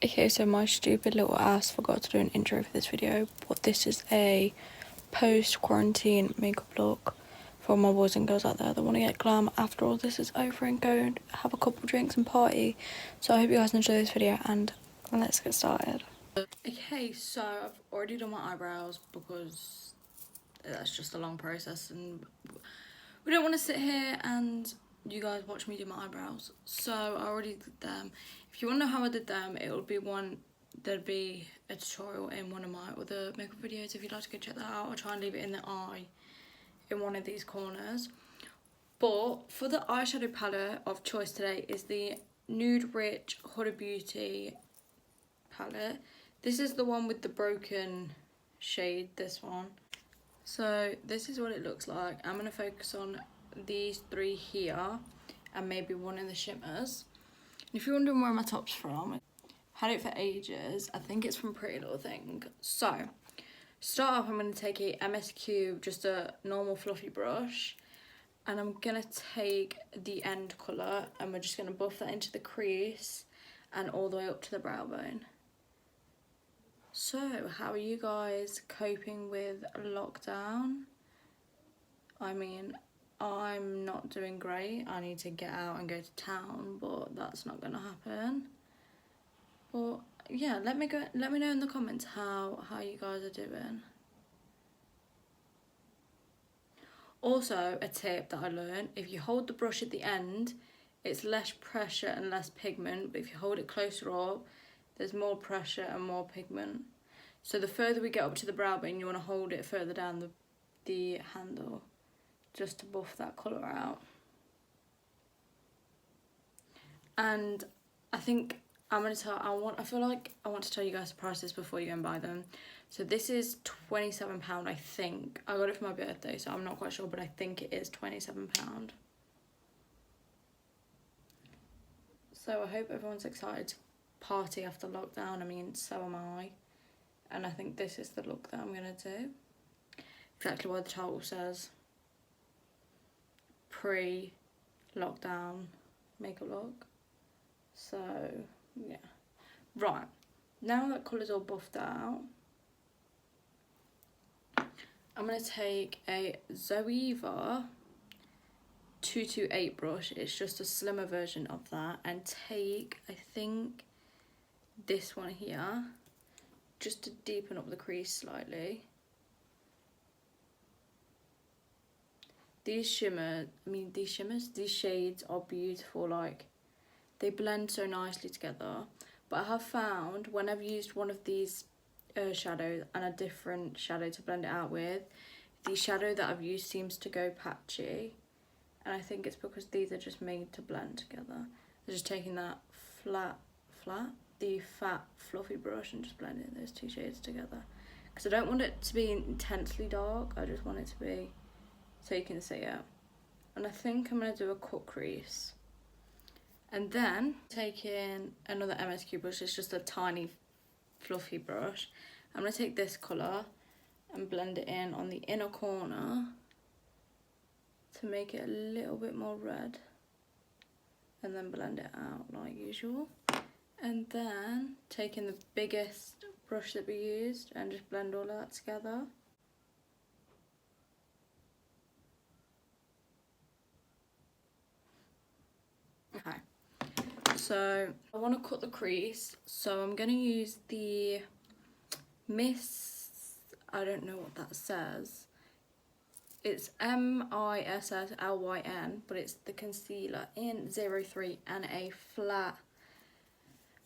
Okay, so my stupid little ass forgot to do an intro for this video, but this is a post-quarantine makeup look for my boys and girls out there that want to get glam after all this is over and go and have a couple drinks and party. So I hope you guys enjoy this video and let's get started. Okay, so I've already done my eyebrows because that's just a long process and we don't want to sit here and you guys watch me do my eyebrows. So I already did them. If you want to know how I did them, there'd be a tutorial in one of my other makeup videos if you'd like to go check that out. I'll try and leave it in the eye in one of these corners. But for the eyeshadow palette of choice today is the Nude Rich Huda Beauty palette. This is the one with the broken shade, this one. So this is what it looks like. I'm going to focus on these three here and maybe one in the shimmers. And if you're wondering where my top's from, I've had it for ages. I think it's from Pretty Little Thing. So start off, I'm going to take a MSQ, just a normal fluffy brush, and I'm going to take the end colour and we're just going to buff that into the crease and all the way up to the brow bone. So, how are you guys coping with lockdown? I mean, I'm not doing great. I need to get out and go to town, but that's not gonna happen. But yeah, let me know in the comments how you guys are doing. Also, a tip that I learned, if you hold the brush at the end, it's less pressure and less pigment, but if you hold it closer up, there's more pressure and more pigment. So the further we get up to the brow bone, you want to hold it further down the handle, just to buff that colour out. And I think I feel like I want to tell you guys the prices before you go and buy them. So this is £27, I think. I got it for my birthday, so I'm not quite sure, but I think it is £27. So I hope everyone's excited to party after lockdown. I mean, so am I. And I think this is the look that I'm going to do. Exactly what the title says. Pre-lockdown makeup look. So, yeah. Right. Now that colour's all buffed out, I'm going to take a Zoeva 228 brush. It's just a slimmer version of that. And take, I think, this one here, just to deepen up the crease slightly. These shades are beautiful, like they blend so nicely together. But I have found when I've used one of these shadows and a different shadow to blend it out with, the shadow that I've used seems to go patchy, and I think it's because these are just made to blend together. I'm just taking that the fat fluffy brush and just blending those two shades together, because I don't want it to be intensely dark, I just want it to be so you can see it. And I think I'm going to do a cut crease, and then taking another MSQ brush. It's just a tiny fluffy brush. I'm going to take this colour and blend it in on the inner corner to make it a little bit more red, and then blend it out like usual. And then taking the biggest brush that we used and just blend all of that together. Okay, so I want to cut the crease, so I'm going to use the I don't know what that says. It's MISSLYN, but it's the concealer in 03 and a flat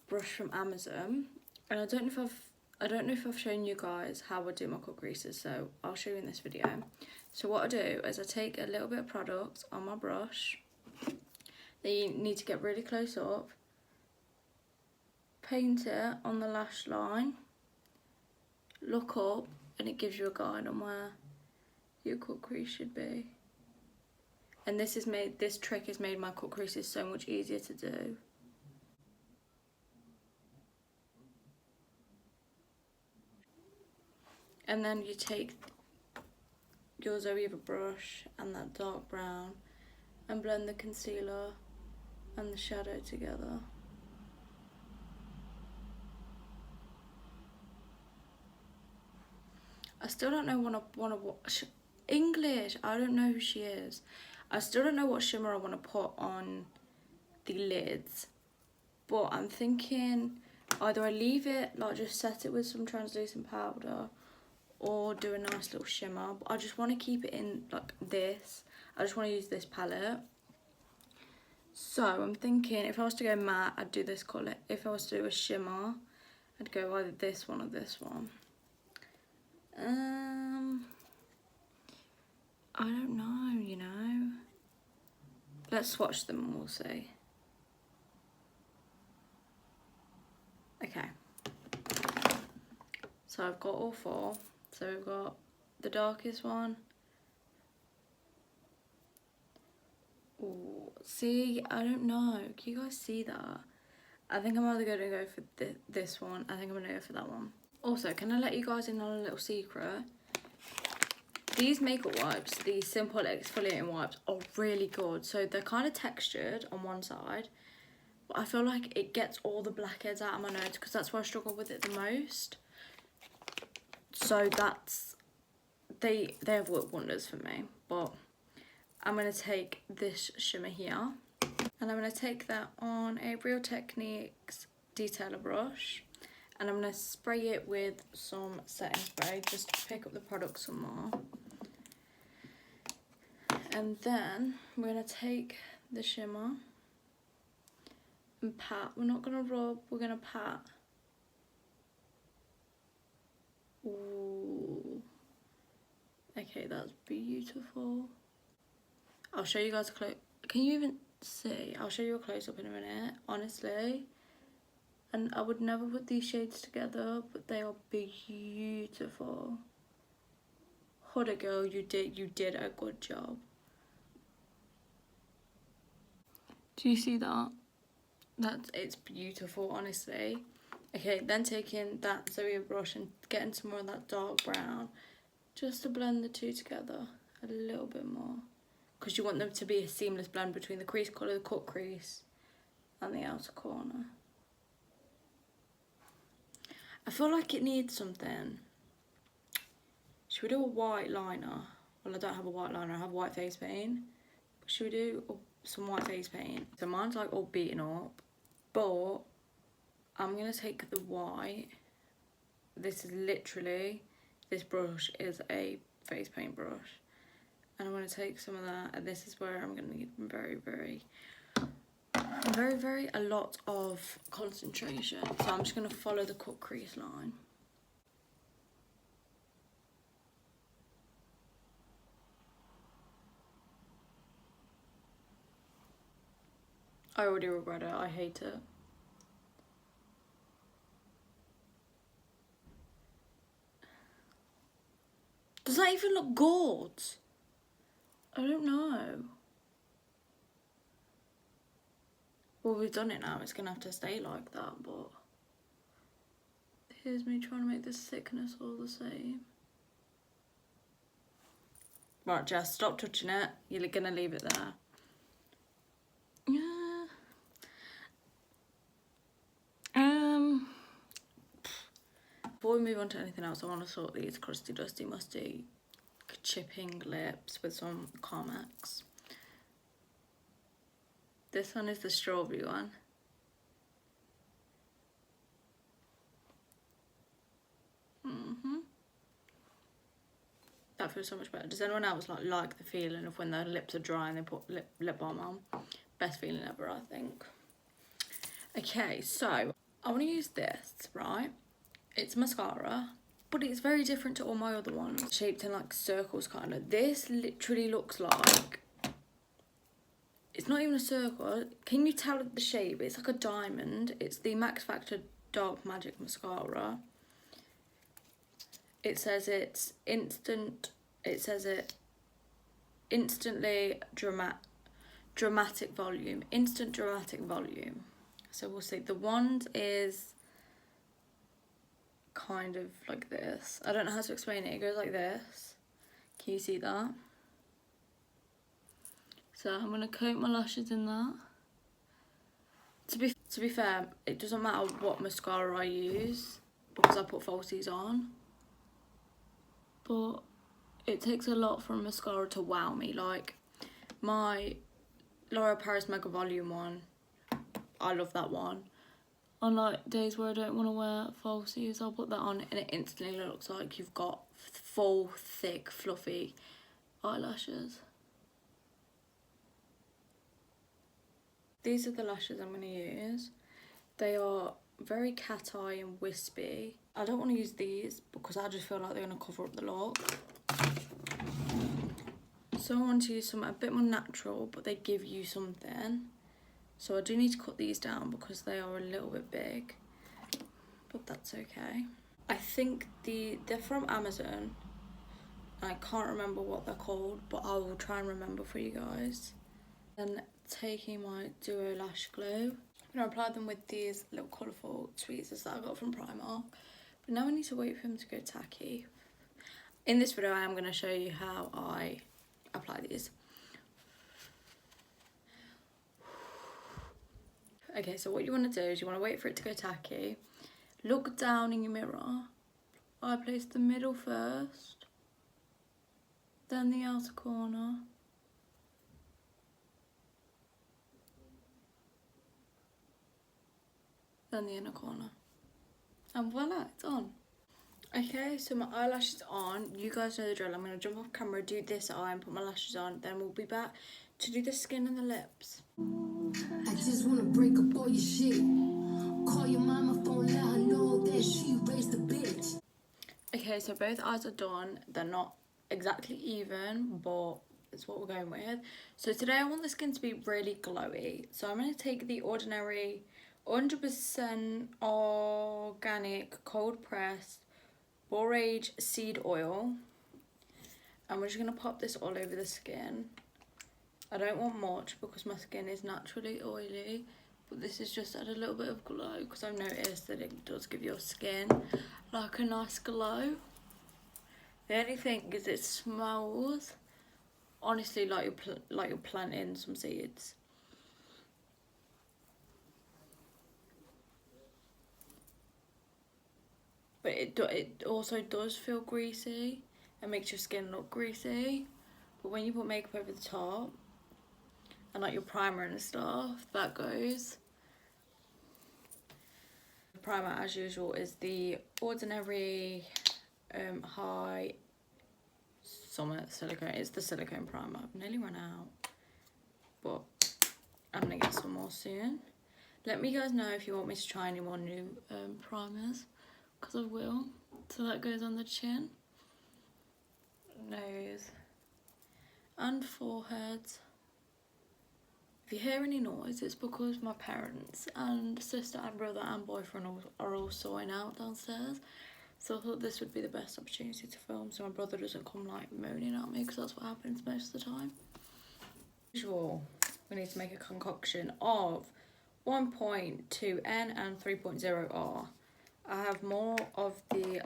brush from Amazon. And I don't know if I've shown you guys how I do my cut creases, so I'll show you in this video. So what I do is I take a little bit of product on my brush. Then you need to get really close up, paint it on the lash line, look up, and it gives you a guide on where your cut crease should be. And this trick has made my cut creases so much easier to do. And then you take your Zoeva brush and that dark brown and blend the concealer and the shadow together. I still don't know what English. I don't know who she is. I still don't know what shimmer I want to put on the lids, but I'm thinking either I leave it, like just set it with some translucent powder, or do a nice little shimmer. But I just want to keep it in like this. I just want to use this palette. So I'm thinking if I was to go matte, I'd do this colour. If I was to do a shimmer, I'd go either this one or this one. I don't know, you know. Let's swatch them and we'll see. Okay. So I've got all four. So we've got the darkest one. Ooh, see, I don't know. Can you guys see that? I think I'm either going to go for this one. I think I'm going to go for that one. Also, can I let you guys in on a little secret? These makeup wipes, these simple exfoliating wipes, are really good. So they're kind of textured on one side, but I feel like it gets all the blackheads out of my nose because that's where I struggle with it the most. So they have worked wonders for me. But I'm going to take this shimmer here, and I'm going to take that on a Real Techniques detailer brush, and I'm going to spray it with some setting spray just to pick up the product some more. And then we're going to take the shimmer and pat. We're not going to rub, we're going to pat. Ooh. Okay, that's beautiful. I'll show you guys a close. Can you even see? I'll show you a close up in a minute, honestly. And I would never put these shades together, but they are beautiful. Huda girl, you did a good job. Do you see that? It's beautiful, honestly. Okay, then taking that Zoe brush and getting some more of that dark brown, just to blend the two together a little bit more, because you want them to be a seamless blend between the crease colour, the cut crease, and the outer corner. I feel like it needs something. Should we do a white liner? Well, I don't have a white liner, I have white face paint. Should we do some white face paint? So mine's like all beaten up, but I'm gonna take the white. This is literally, this brush is a face paint brush. And I'm gonna take some of that, and this is where I'm gonna need a lot of concentration. So I'm just gonna follow the cut crease line. I already regret it, I hate it. Does that even look good? I don't know. Well, we've done it now, it's gonna have to stay like that, but here's me trying to make this thickness all the same. Right, Jess, stop touching it. You're gonna leave it there. Yeah. Before we move on to anything else, I want to sort these crusty, dusty, musty, chipping lips with some Carmex. This one is the strawberry one. That feels so much better. Does anyone else like the feeling of when their lips are dry and they put lip balm on? Best feeling ever, I think. Okay, so I want to use this, right? It's mascara, but it's very different to all my other ones. Shaped in like circles, kind of. This literally looks like, it's not even a circle. Can you tell the shape? It's like a diamond. It's the Max Factor Dark Magic Mascara. It says it's instant. It says it instantly dramatic volume. Instant dramatic volume. So we'll see. The wand is kind of like this. I don't know how to explain it. It goes like this. Can you see that? So I'm gonna coat my lashes in that. To be fair, it doesn't matter what mascara I use because I put falsies on. but it takes a lot for a mascara to wow me. Like my L'Oreal Paris Mega Volume one, I love that one. On like days where I don't want to wear falsies, I'll put that on and it instantly looks like you've got full, thick, fluffy eyelashes. These are the lashes I'm going to use. They are very cat eye and wispy. I don't want to use these because I just feel like they're going to cover up the look. So I want to use some a bit more natural, but they give you something. So I do need to cut these down because they are a little bit big, but that's okay. I think they're from Amazon. I can't remember what they're called, but I will try and remember for you guys. Then taking my Duo Lash Glue. I'm going to apply them with these little colourful tweezers that I got from Primark. But now I need to wait for them to go tacky. In this video I am going to show you how I apply these. Okay, so what you want to do is you want to wait for it to go tacky. Look down in your mirror. I place the middle first, then the outer corner, then the inner corner. And voila, it's on. Okay, so my eyelash is on. You guys know the drill. I'm going to jump off camera, do this eye and put my lashes on. Then we'll be back to do the skin and the lips. I just want to break up all your shit. Call your mama phone, let her know that she raised a bitch. Okay, so both eyes are done. They're not exactly even, but it's what we're going with. So today I want the skin to be really glowy. So I'm going to take the Ordinary 100% organic cold pressed borage seed oil, and we're just going to pop this all over the skin. I don't want much because my skin is naturally oily, but this is just add a little bit of glow because I've noticed that it does give your skin like a nice glow. The only thing is it smells honestly like you're planting some seeds. But it also does feel greasy and makes your skin look greasy. But when you put makeup over the top and like your primer and stuff, that goes. The primer, as usual, is the Ordinary High Summer Silicone. It's the silicone primer. I've nearly run out, but I'm gonna get some more soon. Let me guys know if you want me to try any more new primers, because I will. So that goes on the chin, nose, and forehead. If you hear any noise, it's because my parents and sister and brother and boyfriend are all sorting out downstairs. So I thought this would be the best opportunity to film so my brother doesn't come like moaning at me, because that's what happens most of the time. As usual, we need to make a concoction of 1.2N and 3.0R. I have more of the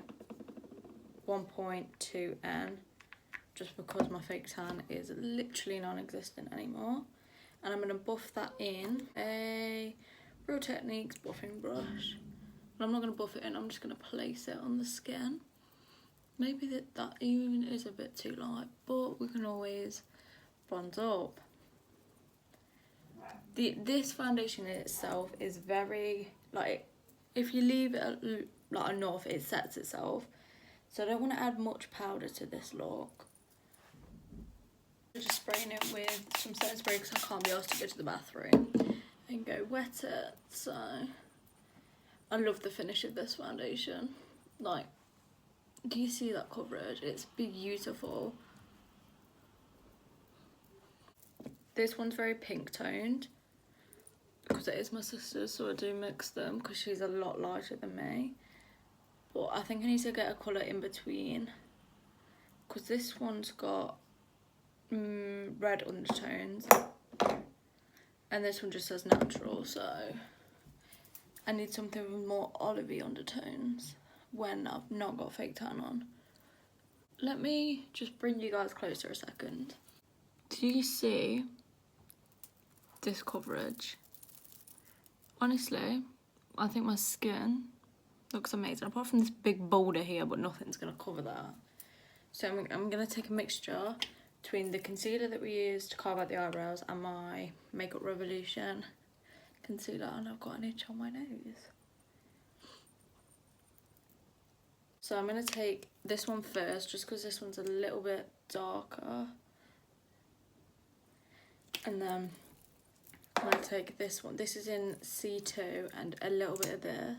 1.2N just because my fake tan is literally non-existent anymore. And I'm going to buff that in a Real Techniques buffing brush. But I'm not going to buff it in, I'm just going to place it on the skin. Maybe that even is a bit too light, but we can always bronze up. This foundation in itself is very, like, if you leave it like enough, it sets itself. So I don't want to add much powder to this look. I'm just spraying it with some setting spray because I can't be asked to go to the bathroom and go wet it. So I love the finish of this foundation. Like, do you see that coverage? It's beautiful. This one's very pink toned because it is my sister's, so I do mix them because she's a lot lighter than me. But I think I need to get a colour in between because this one's got red undertones and this one just says natural, so I need something with more olivey undertones when I've not got fake tan on. Let me just bring you guys closer a second. Do you see this coverage? Honestly, I think my skin looks amazing, apart from this big boulder here, but nothing's gonna cover that. So I'm going to take a mixture between the concealer that we used to carve out the eyebrows and my Makeup Revolution concealer, and I've got an itch on my nose. So I'm going to take this one first, just because this one's a little bit darker. And then I'm going to take this one. This is in C2, and a little bit of this.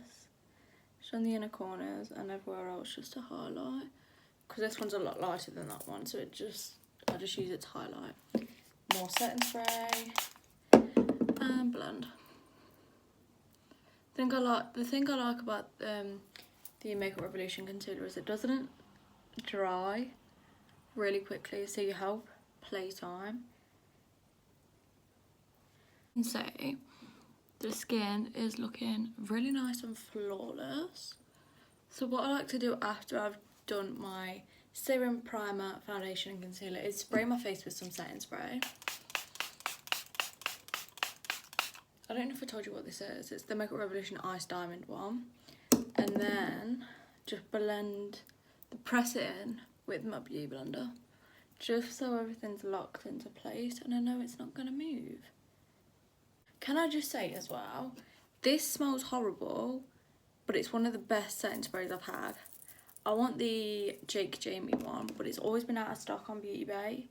Just on the inner corners and everywhere else, just to highlight. Because this one's a lot lighter than that one, so I just use it to highlight. More setting spray and blend. The thing I like about the Makeup Revolution concealer is it doesn't dry really quickly, so you help playtime. And so the skin is looking really nice and flawless. So what I like to do after I've done my serum, primer, foundation and concealer is spray my face with some setting spray. I don't know if I told you what this is. It's the Makeup Revolution Ice Diamond one. And then just press it in with my Beauty Blender. Just so everything's locked into place and I know it's not going to move. Can I just say as well, this smells horrible, but it's one of the best setting sprays I've had. I want the Jake Jamie one, but it's always been out of stock on Beauty Bay.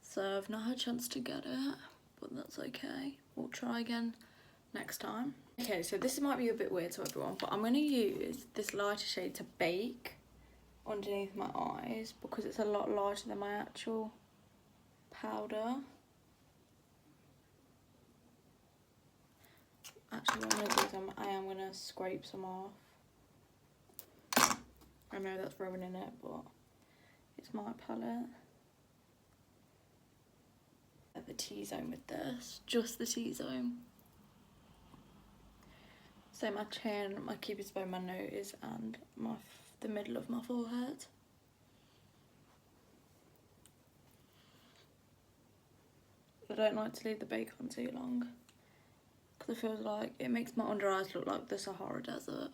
So I've not had a chance to get it, but that's okay. We'll try again next time. Okay, so this might be a bit weird to everyone, but I'm going to use this lighter shade to bake underneath my eyes because it's a lot lighter than my actual powder. Actually, what I'm going to do is I am going to scrape some off. I know that's ruining it, but it's my palette. The T-zone with this, just the T-zone. So my chin, my cupid's bow, my nose, and the middle of my forehead. I don't like to leave the bake on too long because it feels like it makes my under eyes look like the Sahara Desert.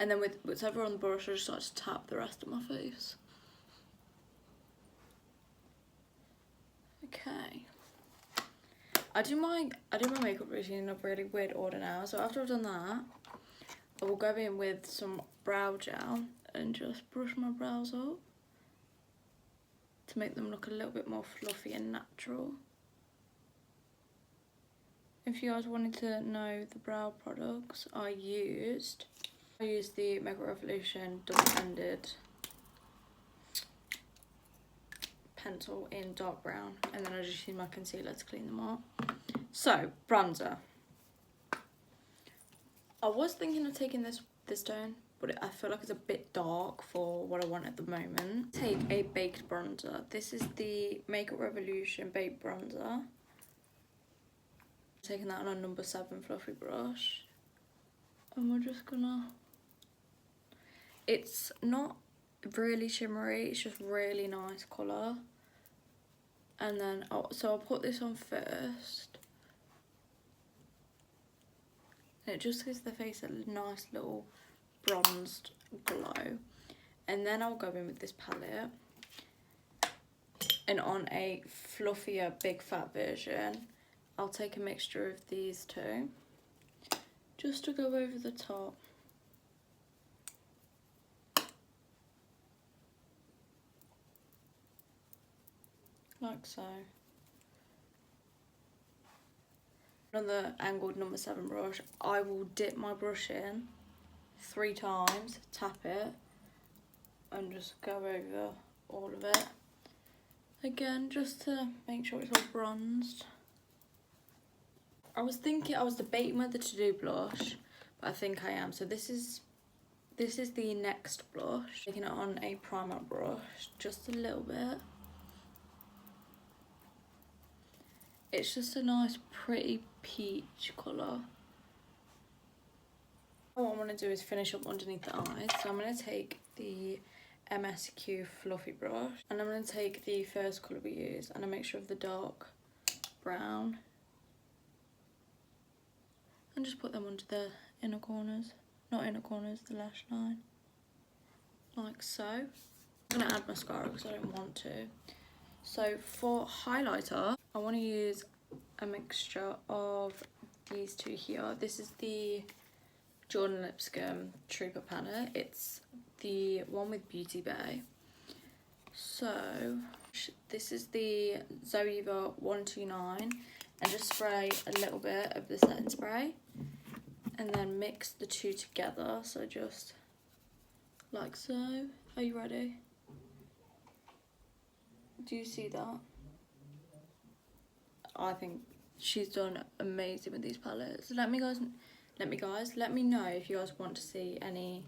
And then with whatever on the brush, I just like to tap the rest of my face. Okay. I do my makeup routine in a really weird order now. So after I've done that, I will go in with some brow gel and just brush my brows up to make them look a little bit more fluffy and natural. If you guys wanted to know the brow products I used the Makeup Revolution double-ended pencil in dark brown, and then I just use my concealer to clean them up. So, bronzer. I was thinking of taking this tone, but I feel like it's a bit dark for what I want at the moment. Take a baked bronzer. This is the Makeup Revolution Baked Bronzer. Taking that on a number 7 fluffy brush. And we're just gonna... It's not really shimmery, it's just really nice colour. And then, so I'll put this on first. And it just gives the face a nice little bronzed glow. And then I'll go in with this palette. And on a fluffier, big fat version, I'll take a mixture of these two. Just to go over the top. Like so. On the angled number 7 brush, I will dip my brush in 3 times, tap it, and just go over all of it. Again, just to make sure it's all bronzed. I was debating whether to do blush, but I think I am. So this is the next blush. Taking it on a primer brush, just a little bit. It's just a nice, pretty peach colour. What I want to do is finish up underneath the eyes. So I'm going to take the MSQ fluffy brush, and I'm going to take the first colour we use and a mixture of the dark brown, and just put them under the inner corners. Not inner corners, the lash line. like so. I'm gonna add mascara because I don't want to. So for highlighter, I want to use a mixture of these two here. This is the Jordan Lipscomb Trooper palette. It's the one with Beauty Bay. So this is the Zoeva 129, and just spray a little bit of the setting spray and then mix the two together. So just like so. Are you ready? Do you see that? I think she's done amazing with these palettes. Let me know if you guys want to see any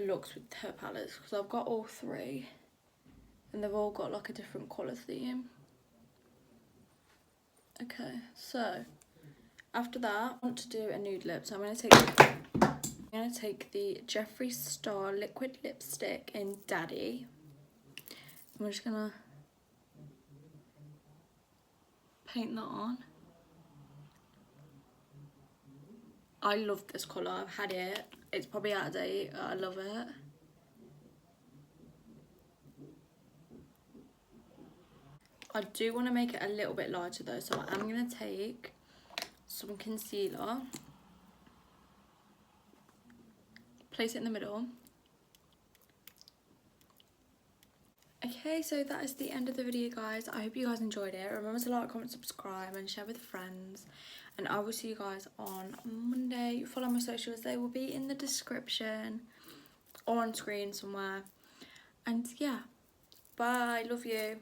looks with her palettes, because I've got all three and they've all got like a different colour theme. Okay, so after that I want to do a nude lip, so I'm going to take the Jeffree Star liquid lipstick in Daddy. I'm just gonna paint that on. I love this colour. I've had it. It's probably out of date. I love it. I do want to make it a little bit lighter though, so I'm going to take some concealer, place it in the middle. Okay, so that is the end of the video, guys. I hope you guys enjoyed it. Remember to like, comment, subscribe and share with friends, and I will see you guys on Monday. Follow my socials, they will be in the description or on screen somewhere. And yeah, bye, love you.